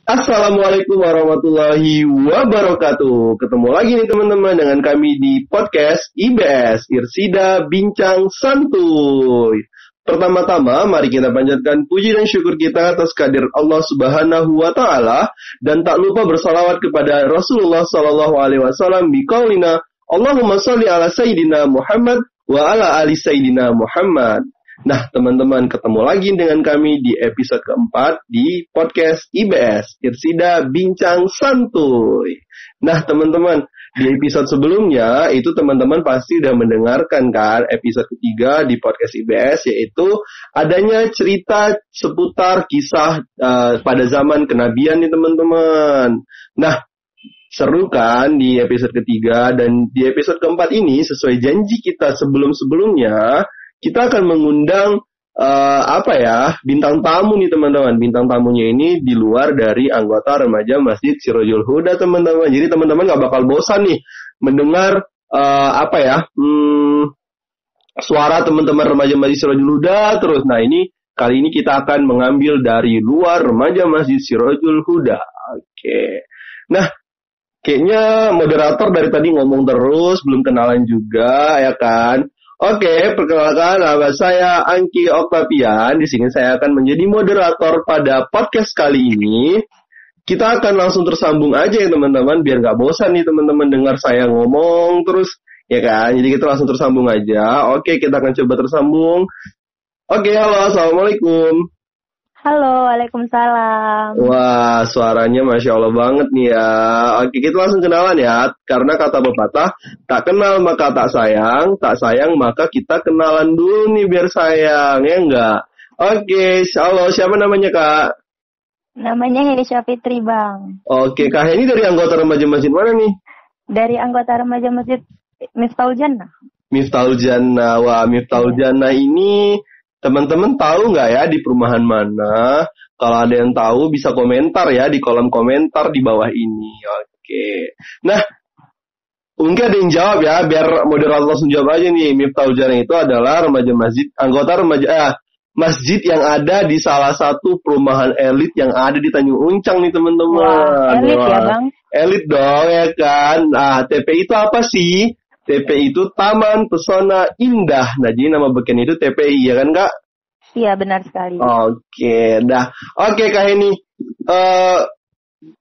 Assalamualaikum warahmatullahi wabarakatuh. Ketemu lagi nih teman-teman dengan kami di podcast IBS Irsida Bincang Santuy. Pertama-tama mari kita panjatkan puji dan syukur kita atas kehadirat Allah Subhanahu wa taala dan tak lupa bersalawat kepada Rasulullah sallallahu alaihi wasallam biqaulina Allahumma shalli ala sayyidina Muhammad wa ala ali sayyidina Muhammad. Nah, teman-teman, ketemu lagi dengan kami di episode keempat di podcast IBS, Irsida Bincang Santuy. Nah, teman-teman, di episode sebelumnya, itu teman-teman pasti udah mendengarkan kan episode ketiga di podcast IBS, yaitu adanya cerita seputar kisah pada zaman kenabian nih, teman-teman. Nah, seru kan di episode ketiga, dan di episode keempat ini, sesuai janji kita sebelum-sebelumnya, kita akan mengundang bintang tamu nih teman-teman. Bintang tamunya ini di luar dari anggota remaja Masjid Sirajul Huda teman-teman. Jadi teman-teman gak bakal bosan nih mendengar suara teman-teman remaja Masjid Sirajul Huda terus. Nah ini kali ini kita akan mengambil dari luar remaja Masjid Sirajul Huda. Oke. Nah, kayaknya moderator dari tadi ngomong terus, belum kenalan juga ya kan. Oke, perkenalkan nama saya Angki Oktavian. Di sini saya akan menjadi moderator pada podcast kali ini. Kita akan langsung tersambung aja ya teman-teman, biar nggak bosan nih teman-teman dengar saya ngomong terus, ya kan? Jadi kita langsung tersambung aja. Oke, kita akan coba tersambung. Oke, halo, assalamualaikum. Halo, waalaikumsalam. Wah, suaranya Masya Allah banget nih ya. Oke, kita langsung kenalan ya. Karena kata pepatah, tak kenal maka tak sayang maka kita kenalan dulu nih biar sayang, ya enggak? Oke, halo, siapa namanya Kak? Namanya Helisha Fitri, Bang. Oke, Kak Heni dari anggota remaja masjid mana nih? Dari anggota remaja masjid Miftahul Jannah. Miftahul Jannah. Wah, Miftahul Jannah ini teman-teman tahu nggak ya di perumahan mana? Kalau ada yang tahu bisa komentar ya di kolom komentar di bawah ini. Oke. Nah, mungkin ada yang jawab ya, biar moderator langsung jawab aja nih. Miftahul Jannah itu adalah remaja masjid, anggota remaja masjid yang ada di salah satu perumahan elit yang ada di Tanjung Uncang nih teman-teman. Wah, elit ya Bang? Elit dong ya kan. Nah, TPI itu apa sih? TPI itu Taman Pesona Indah. Nah, jadi nama beken itu TPI ya kan Kak? Iya, benar sekali. Oke, dah. Oke, Kak Heni.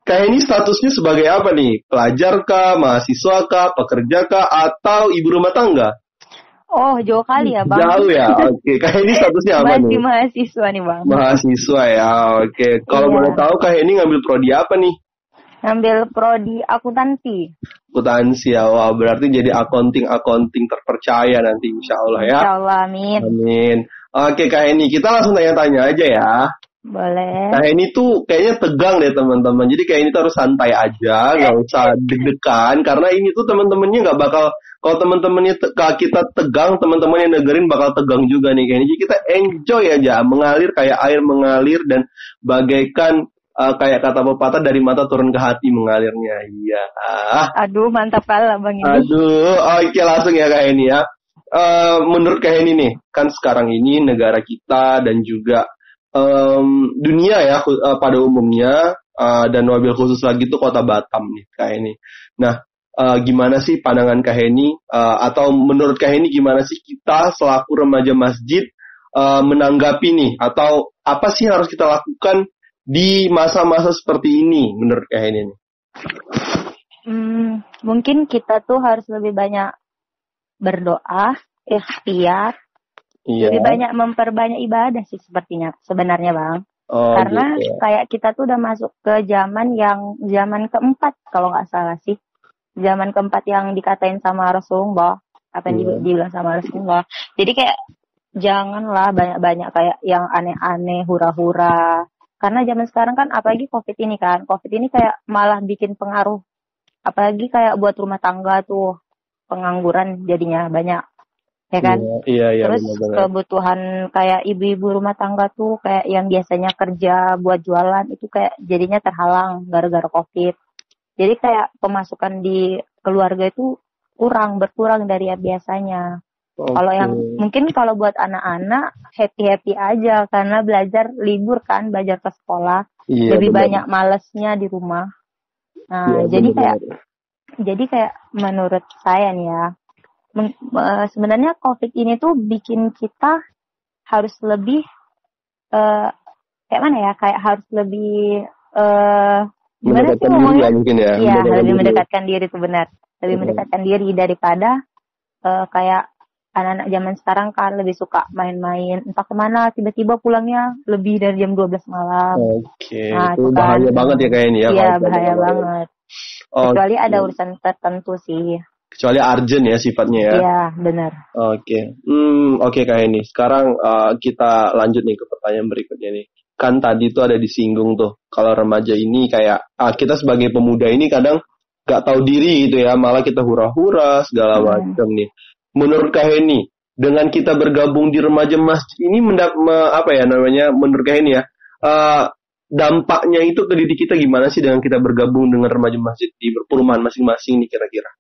Kak Heni statusnya sebagai apa nih? Pelajar kah, mahasiswa kah, pekerja kah, atau ibu rumah tangga? Oh, jauh kali ya Bang? Jauh ya, oke. Kak Heni statusnya apa nih? Masih mahasiswa nih Bang. Mahasiswa ya, oke. Kalau Iya. boleh tahu Kak Heni ngambil prodi apa nih? Ngambil prodi akuntansi. Akuntansi ya, wah berarti jadi accounting terpercaya nanti insya Allah ya. Insya Allah, amin. Amin. Oke Kak Heni, kita langsung tanya-tanya aja ya. Boleh. Kak Heni tuh kayaknya tegang deh teman-teman. Jadi Kak Heni tuh harus santai aja, nggak usah deg-degan. Karena ini tuh teman-temannya nggak bakal, kalau teman-temannya kita tegang, teman-teman yang dengerin bakal tegang juga nih Kak Heni. Jadi kita enjoy aja, mengalir kayak air mengalir dan bagaikan kayak kata pepatah dari mata turun ke hati mengalirnya. Iya. Aduh, mantap kali Bang ini. Aduh, oke langsung ya Kak Heni ya. Menurut Kak Heni nih, kan sekarang ini negara kita dan juga dunia ya pada umumnya dan wabil khusus lagi tuh kota Batam nih Kak Heni. Nah, gimana sih pandangan Kak Heni atau menurut Kak Heni gimana sih kita selaku remaja masjid menanggapi nih, atau apa sih yang harus kita lakukan di masa-masa seperti ini menurut Kak Heni nih? Mungkin kita tuh harus lebih banyak berdoa, ikhtiar, lebih banyak memperbanyak ibadah sih sebenarnya Bang. Karena gitu. Kayak kita tuh udah masuk ke zaman keempat kalau nggak salah sih. Zaman keempat yang dikatain sama Rasulullah, apa yang dibilang sama Rasulullah. Jadi kayak janganlah banyak-banyak kayak yang aneh-aneh, hura-hura. Karena zaman sekarang kan apalagi COVID ini kayak malah bikin pengaruh. Apalagi kayak buat rumah tangga tuh pengangguran jadinya banyak. Ya kan? Iya, terus benar-benar. kebutuhan kayak ibu-ibu rumah tangga tuh kayak yang biasanya kerja buat jualan itu kayak jadinya terhalang gara-gara COVID. Jadi kayak pemasukan di keluarga itu berkurang dari yang biasanya. Kalau yang mungkin kalau buat anak-anak happy-happy aja karena belajar libur kan, belajar ke sekolah. Iya, lebih benar. banyak malesnya di rumah. Nah, Iya, benar. jadi kayak menurut saya nih ya, sebenarnya COVID ini tuh bikin kita harus lebih kayak mana ya, kayak harus lebih gimana sih Mendekatkan diri ya ngomongnya? mungkin ya. Iya, lebih diri. mendekatkan diri itu benar. Lebih mendekatkan diri daripada kayak anak-anak zaman sekarang kan lebih suka main-main. Entah kemana, tiba-tiba pulangnya lebih dari jam 12 malam. Oke, Nah, itu itu kan. bahaya banget ya kayak ini ya. Iya, kalau bahaya kemarin. banget. Kecuali ada urusan tertentu sih. Kecuali urgent ya sifatnya ya. Iya, benar. Oke. Oke kayak ini. Sekarang kita lanjut nih ke pertanyaan berikutnya nih. Kan tadi tuh ada disinggung tuh, kalau remaja ini kayak kita sebagai pemuda ini kadang gak tahu diri gitu ya, malah kita hura-hura segala macam nih. Menurut Kak Heni, dengan kita bergabung di remaja masjid ini menurut Kak Heni ya, dampaknya itu ke diri kita gimana sih dengan kita bergabung dengan remaja masjid di perumahan masing-masing nih kira-kira?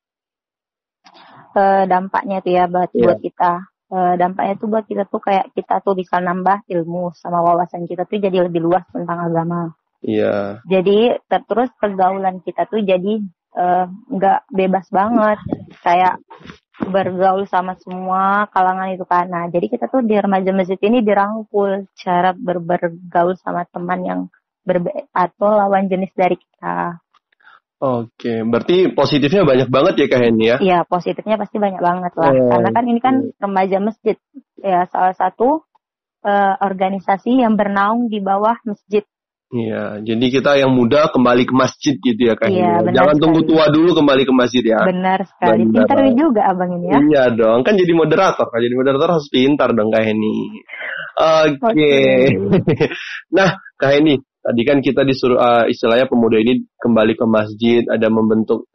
Dampaknya tuh ya buat kita. Dampaknya tuh buat kita tuh kayak kita tuh bisa nambah ilmu sama wawasan kita tuh jadi lebih luas tentang agama. Iya. Jadi terus pergaulan kita tuh jadi nggak bebas banget, kayak bergaul sama semua kalangan itu kan. Nah, jadi kita tuh di remaja masjid ini dirangkul cara bergaul sama teman yang atau lawan jenis dari kita. Oke, berarti positifnya banyak banget ya Kak Heni ya? Iya, positifnya pasti banyak banget lah. Karena kan ini kan remaja masjid, ya salah satu organisasi yang bernaung di bawah masjid. Iya, jadi kita yang muda kembali ke masjid gitu ya Kak Heni. Iya, Jangan tunggu tua dulu kembali ke masjid ya. Benar sekali. Pintar juga abang ini ya. Iya dong, kan jadi moderator. Jadi moderator harus pintar dong Kak Heni. Oke. Nah Kak Heni, tadi kan kita disuruh istilahnya pemuda ini kembali ke masjid, ada membentuk,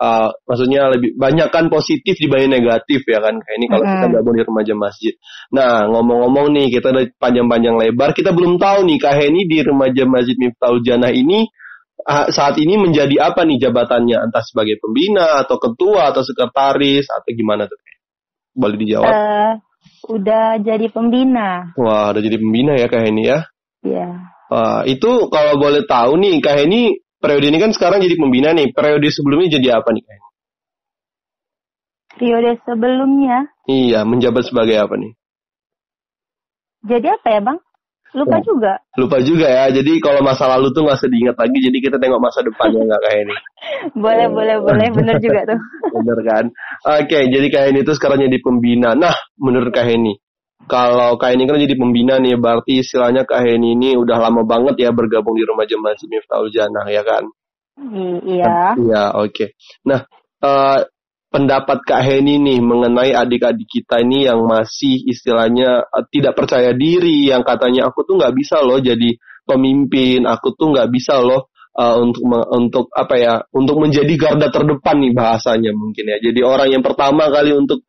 maksudnya lebih banyak kan positif dibanding negatif ya kan Kak Heni kalau kita gabung di remaja masjid. Nah ngomong-ngomong nih, kita udah panjang-panjang lebar, kita belum tahu nih Kak Heni di remaja masjid Miftahul Jannah ini saat ini menjadi apa nih jabatannya, entah sebagai pembina atau ketua atau sekretaris atau gimana tuh? Boleh dijawab? Udah jadi pembina. Wah, udah jadi pembina ya Kak Heni ya? Iya. Itu kalau boleh tahu nih, Kak Heni periode ini kan sekarang jadi pembina nih. Periode sebelumnya jadi apa nih Kak Heni? Periode sebelumnya? Iya, menjabat sebagai apa nih? Jadi apa ya Bang? Lupa juga. Lupa juga ya. Jadi kalau masa lalu tuh nggak usah diingat lagi. Jadi kita tengok masa depannya nggak Kak Heni. boleh. Bener juga tuh. Bener kan? Oke, jadi Kak Heni itu sekarang jadi pembina. Nah, menurut Kak Heni, kalau Kak Heni kan jadi pembina nih, berarti istilahnya Kak Heni ini udah lama banget ya bergabung di remaja masjid Miftahul Jannah ya kan? Iya. Iya, oke. Nah, pendapat Kak Heni nih mengenai adik-adik kita ini yang masih istilahnya tidak percaya diri, yang katanya aku tuh nggak bisa loh jadi pemimpin, aku tuh nggak bisa loh untuk menjadi garda terdepan nih bahasanya mungkin ya. Jadi orang yang pertama kali untuk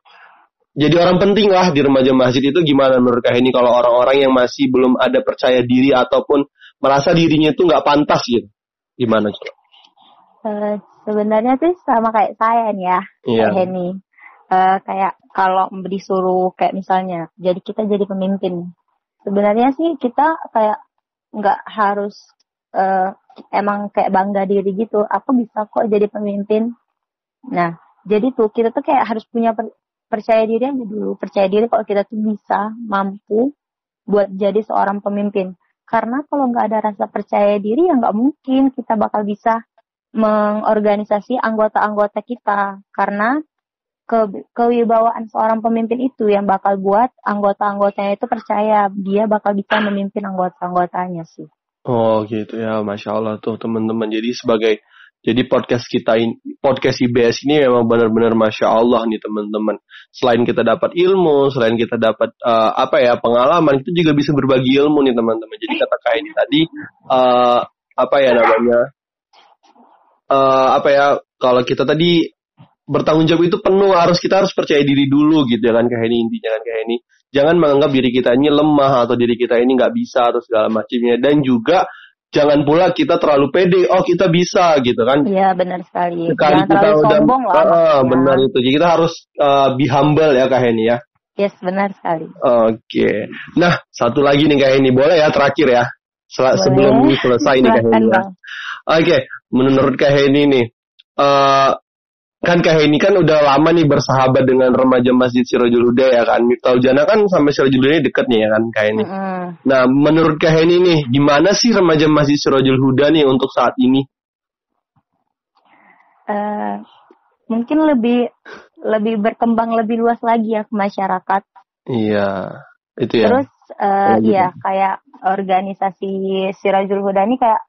jadi orang penting lah di remaja masjid itu gimana menurut Kak Heni kalau orang-orang yang masih belum ada percaya diri ataupun merasa dirinya itu nggak pantas gitu, gimana coba? Sebenarnya sih sama kayak saya nih ya, Kak Heni. Kayak kalau disuruh kayak misalnya, jadi kita jadi pemimpin. Sebenarnya sih kita kayak nggak harus emang kayak bangga diri gitu. Aku bisa kok jadi pemimpin. Nah, jadi tuh kita tuh kayak harus punya percaya diri aja dulu. Percaya diri kalau kita tuh bisa, mampu buat jadi seorang pemimpin. Karena kalau nggak ada rasa percaya diri ya nggak mungkin kita bakal bisa mengorganisasi anggota-anggota kita, karena kewibawaan seorang pemimpin itu yang bakal buat anggota-anggotanya itu percaya dia bakal bisa memimpin anggota-anggotanya sih. Oh gitu ya, Masya Allah tuh teman-teman. Jadi podcast kita ini, podcast IBS ini memang benar-benar Masya Allah nih teman-teman. Selain kita dapat ilmu, selain kita dapat pengalaman, kita juga bisa berbagi ilmu nih teman-teman. Jadi kata Kak ini tadi kalau kita tadi bertanggung jawab itu penuh, kita harus percaya diri dulu gitu ya kan Kak Heni, intinya kan Kak Heni. Jangan menganggap diri kita ini lemah atau diri kita ini nggak bisa atau segala macamnya, dan juga jangan pula kita terlalu pede, kita bisa gitu kan. Iya benar sekali. Sekali jangan terlalu sombong lah. Benar itu. Jadi kita harus be humble ya Kak Heni ya. Yes, benar sekali. Oke. Nah, satu lagi nih Kak Heni, boleh ya terakhir ya? Sebelum ini selesai nih Kak Heni ya. Oke, menurut Kak Heni nih, kan Kak Heni kan udah lama nih bersahabat dengan remaja Masjid Sirajul Huda ya kan. Miftahul Jannah kan sampai Sirajul Huda dekat nih ya kan Kak Heni. Nah, menurut Kak Heni nih, gimana sih remaja Masjid Sirajul Huda nih untuk saat ini? Mungkin lebih berkembang lebih luas lagi ya ke masyarakat. Iya, itu ya. Terus iya kayak organisasi Sirajul Huda ini kayak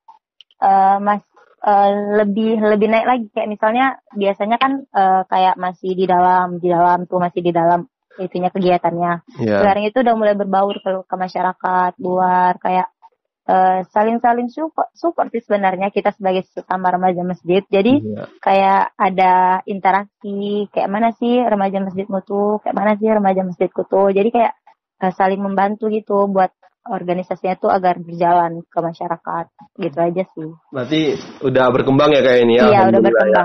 lebih naik lagi, kayak misalnya biasanya kan kayak masih di dalam itunya kegiatannya. Sekarang itu udah mulai berbaur ke masyarakat luar, kayak saling support sih sebenarnya kita sebagai sesama remaja masjid. Jadi kayak ada interaksi, kayak mana sih remaja masjidmu tuh, kayak mana sih remaja masjidku tuh. Jadi kayak saling membantu gitu buat organisasinya tuh agar berjalan ke masyarakat, gitu aja sih. Berarti udah berkembang ya Kak Heni ya? Iya udah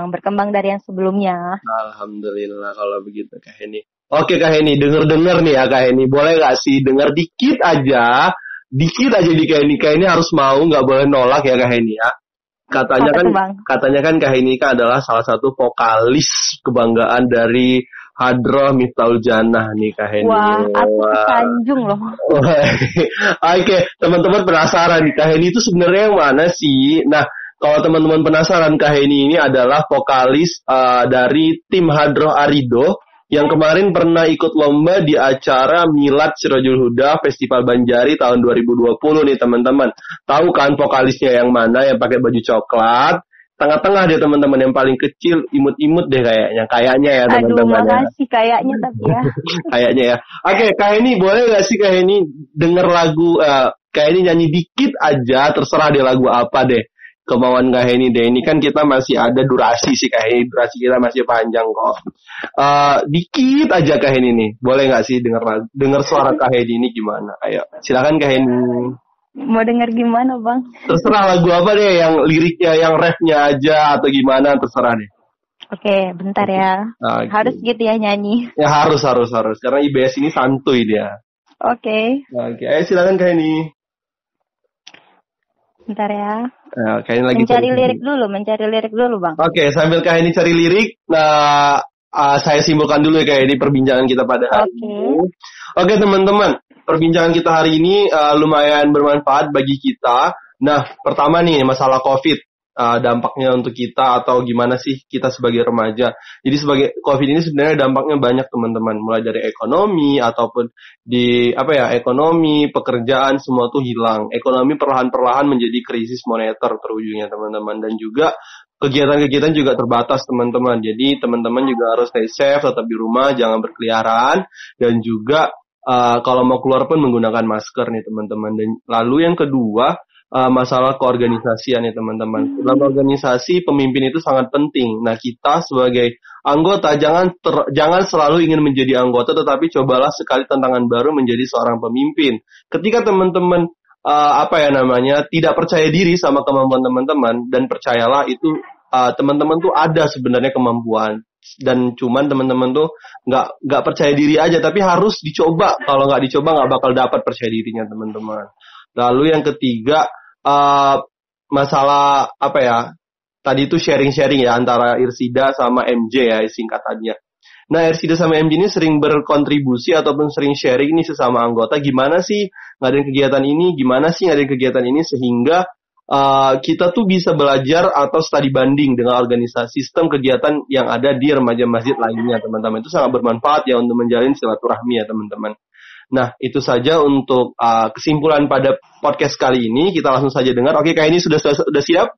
berkembang dari yang sebelumnya. Alhamdulillah kalau begitu Kak Heni. Oke Kak Heni, denger ya Kak Heni, boleh gak sih denger dikit aja di Kak Heni harus mau, nggak boleh nolak ya Kak Heni ya. Katanya kan Kak Heni kan adalah salah satu vokalis kebanggaan dari Hadroh Miftahul Jannah nih Kak Heni. Wah, aku tersanjung loh. Oke, teman-teman penasaran Kak Heni itu sebenarnya yang mana sih? Nah, kalau teman-teman penasaran, Kak Heni ini adalah vokalis dari tim Hadroh Arido yang kemarin pernah ikut lomba di acara Milad Sirajul Huda Festival Banjari tahun 2020 nih teman-teman. Tahu kan vokalisnya yang mana, yang pakai baju coklat? Tengah-tengah dia teman-teman, yang paling kecil, imut-imut deh kayaknya ya teman-teman. Aduh, makasih kayaknya tapi ya. Kayaknya ya. Oke, Kak Heni boleh gak sih Kak Heni denger lagu, Kak Heni nyanyi dikit aja, terserah deh lagu apa deh. Kemauan Kak Heni deh. Ini kan kita masih ada durasi sih Kak Heni. Durasi kita masih panjang kok. Dikit aja Kak Heni nih. Boleh gak sih denger suara Kak Heni ini gimana? Ayo, silakan Kak Heni. Mau denger gimana Bang? Terserah lagu apa deh, yang liriknya, yang rapnya aja atau gimana, terserah deh. Oke, bentar ya. Okay. Harus gitu ya nyanyi? Ya harus. Karena IBS ini santuy dia. Oke. Ayo silakan Kak Heni. Bentar ya. Kak Heni lagi mencari lirik dulu Bang. Oke, sambil Kak Heni cari lirik, nah saya simpulkan dulu ya Kak Heni perbincangan kita pada hari ini. Oke teman-teman, perbincangan kita hari ini lumayan bermanfaat bagi kita. Nah, pertama nih masalah COVID, dampaknya untuk kita atau gimana sih kita sebagai remaja. Jadi sebagai COVID ini sebenarnya dampaknya banyak teman-teman, mulai dari ekonomi ataupun di ekonomi, pekerjaan semua tuh hilang. Ekonomi perlahan-perlahan menjadi krisis moneter terujungnya teman-teman, dan juga kegiatan-kegiatan juga terbatas teman-teman. Jadi teman-teman juga harus stay safe, tetap di rumah, jangan berkeliaran, dan juga kalau mau keluar pun menggunakan masker nih teman-teman. Dan lalu yang kedua, masalah keorganisasian nih teman-teman. Dalam organisasi pemimpin itu sangat penting. Nah, kita sebagai anggota jangan selalu ingin menjadi anggota, tetapi cobalah sekali tantangan baru menjadi seorang pemimpin. Ketika teman-teman tidak percaya diri sama kemampuan teman-teman, dan percayalah itu teman-teman tuh ada sebenarnya kemampuan, dan cuman teman-teman tuh nggak percaya diri aja, tapi harus dicoba. Kalau nggak dicoba nggak bakal dapat percaya dirinya teman-teman. Lalu yang ketiga, masalah tadi itu sharing-sharing ya antara Irsida sama MJ ya singkatannya. Nah, Irsida sama MJ ini sering berkontribusi ataupun sering sharing nih sesama anggota, gimana sih ngadain kegiatan ini, sehingga kita tuh bisa belajar atau studi banding dengan organisasi sistem kegiatan yang ada di remaja masjid lainnya teman-teman. Itu sangat bermanfaat ya untuk menjalin silaturahmi ya teman-teman. Nah, itu saja untuk kesimpulan pada podcast kali ini. Kita langsung saja dengar. Oke, Kak Heni sudah siap?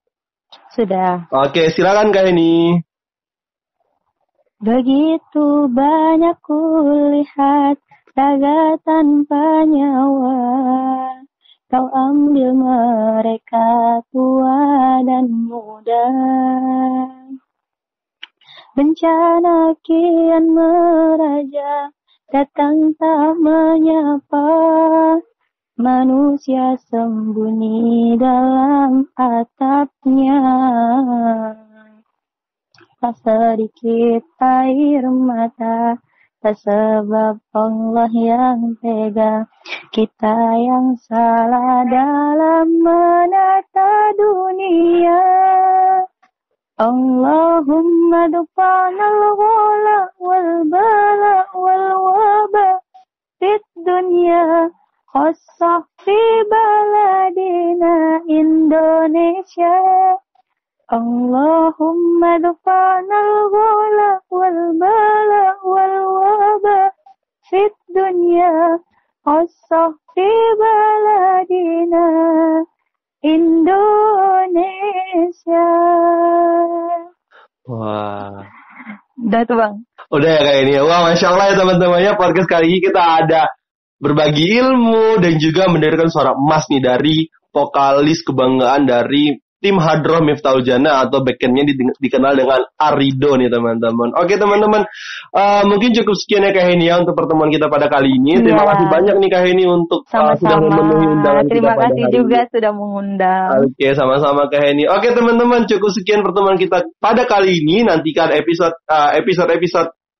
Sudah. Oke, silakan Kak Heni. Begitu banyak kulihat raga tanpa nyawa, kau ambil mereka tua dan muda. Bencana kian meraja, datang tak menyapa, manusia sembunyi dalam atapnya. Tak sedikit air mata sebab Allah yang pegang. Kita yang salah dalam menata dunia. Allahumma dufanal ghala wal bala wal waba fid dunya khassah fi baladina Indonesia. Allahumma dufanal ghala wal bala wal waba fid dunya khassah fi baladina Indonesia. Wah. Udah tuh Bang. Udah ya kayak ini. Wah, Masya Allah ya teman-temannya. Podcast kali ini kita ada berbagi ilmu dan juga mendengarkan suara emas nih dari vokalis kebanggaan dari tim Hadroh Miftahul Jannah atau backendnya dikenal dengan Arido nih teman-teman. Oke teman-teman, mungkin cukup sekian ya Kak Heni ya untuk pertemuan kita pada kali ini. Terima kasih banyak nih Kak Heni untuk sudah memenuhi undangan kita pada Terima kasih juga ini. sudah mengundang. Oke, sama-sama Kak Heni. Oke teman-teman, cukup sekian pertemuan kita pada kali ini. Nantikan episode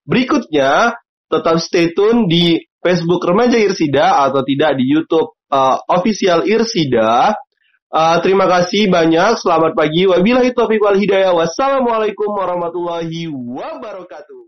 berikutnya. Tetap stay tune di Facebook Remaja Irsida atau tidak di YouTube official Irsida. Terima kasih banyak. Selamat pagi. Wabillahi taufiq wal hidayah. Wassalamualaikum warahmatullahi wabarakatuh.